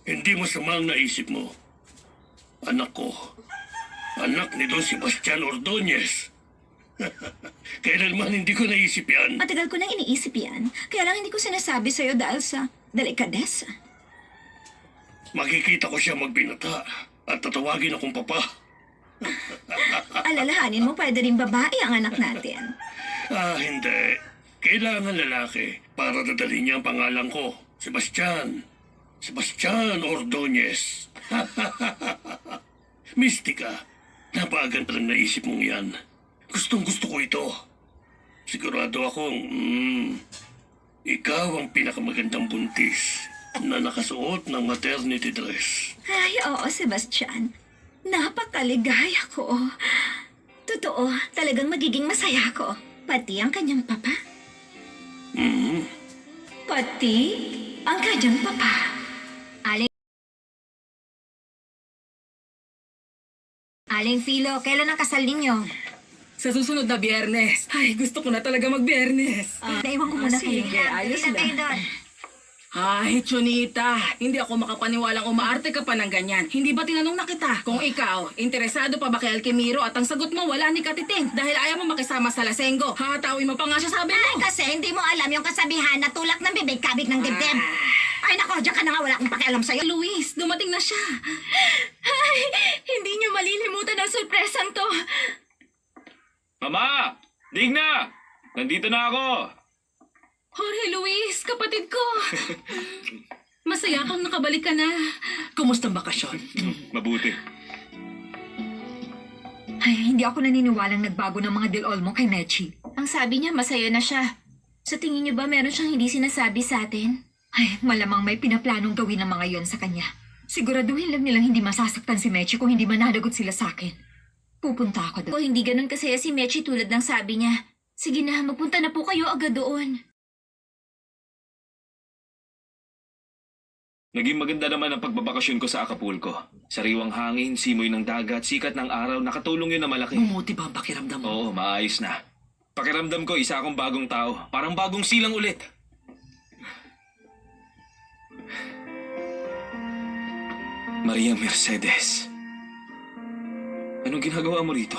Hindi masama ang naisip mo. Anak ko. Anak ni Don Sebastian Ordonez. Kailanman hindi ko naisip yan. Matagal ko nang iniisip yan. Kaya lang hindi ko sinasabi sa'yo dahil sa delikadesa. Makikita ko siya magbinata at tatawagin akong papa. Alalahanin mo, pwede rin babae ang anak natin. Hindi. Kailangan lalaki para dadalhin niya ang pangalan ko. Sebastian. Sebastian Ordonez. Mistika. Napaganda lang naisip mong yan. Gustong gusto ko ito. Sigurado akong, ikaw ang pinakamagandang buntis na nakasuot ng maternity dress. Ay, oo, Sebastian. Napakaligaya ko. Totoo, talagang magiging masaya ko. Pati ang kanyang papa. Pati ang kanyang papa. Aling Filo, kailan ang kasal ninyo? Sa susunod na Biyernes. Ay, gusto ko na talaga mag-Biyernes. Naiwan ko muna kayo. sige, ayos Dali lang. kayo doon. Ay, Chonita, hindi ako makapaniwalang umaarte ka pa ng ganyan. Hindi ba tinanong na kita? Kung ikaw, interesado pa ba kay Alquimiro at ang sagot mo wala ni Katiting dahil ayaw mo makisama sa Lasenggo. Hatawin mo pa nga siya sabi Ay, mo. kasi hindi mo alam yung kasabihan na tulak ng bibig, kabig ng dibdib. Ay, nako, diyan ka na nga, wala akong pakialam sa'yo. Luis, dumating na siya. Ay, hindi niyo malilimutan ang sorpresang to. Mama! Digna! Nandito na ako! Jorge Luis, kapatid ko. Masaya kang nakabalik ka na. Kumusta ang bakasyon? Mabuti. Ay, hindi ako naniniwalang nagbago ng mga Del-Olmo kay Mechi. Ang sabi niya, masaya na siya. Sa tingin niyo ba meron siyang hindi sinasabi sa atin? Ay, malamang may pinaplanong gawin ng mga yon sa kanya. Siguraduhin lang nilang hindi masasaktan si Mechi kung hindi mananagot sila sa akin. Pupunta ako doon. O hindi ganun kasaya si Mechi tulad ng sabi niya. Sige na, magpunta na po kayo agad doon. Naging maganda naman ang pagbabakasyon ko sa Acapulco. Sariwang hangin, simoy ng dagat, sikat ng araw, nakatulong yun na malaki. Bumuti ba ang pakiramdam mo? Oo, maayos na. Pakiramdam ko, isa akong bagong tao. Parang bagong silang ulit. Maria Mercedes. Anong ginagawa mo rito?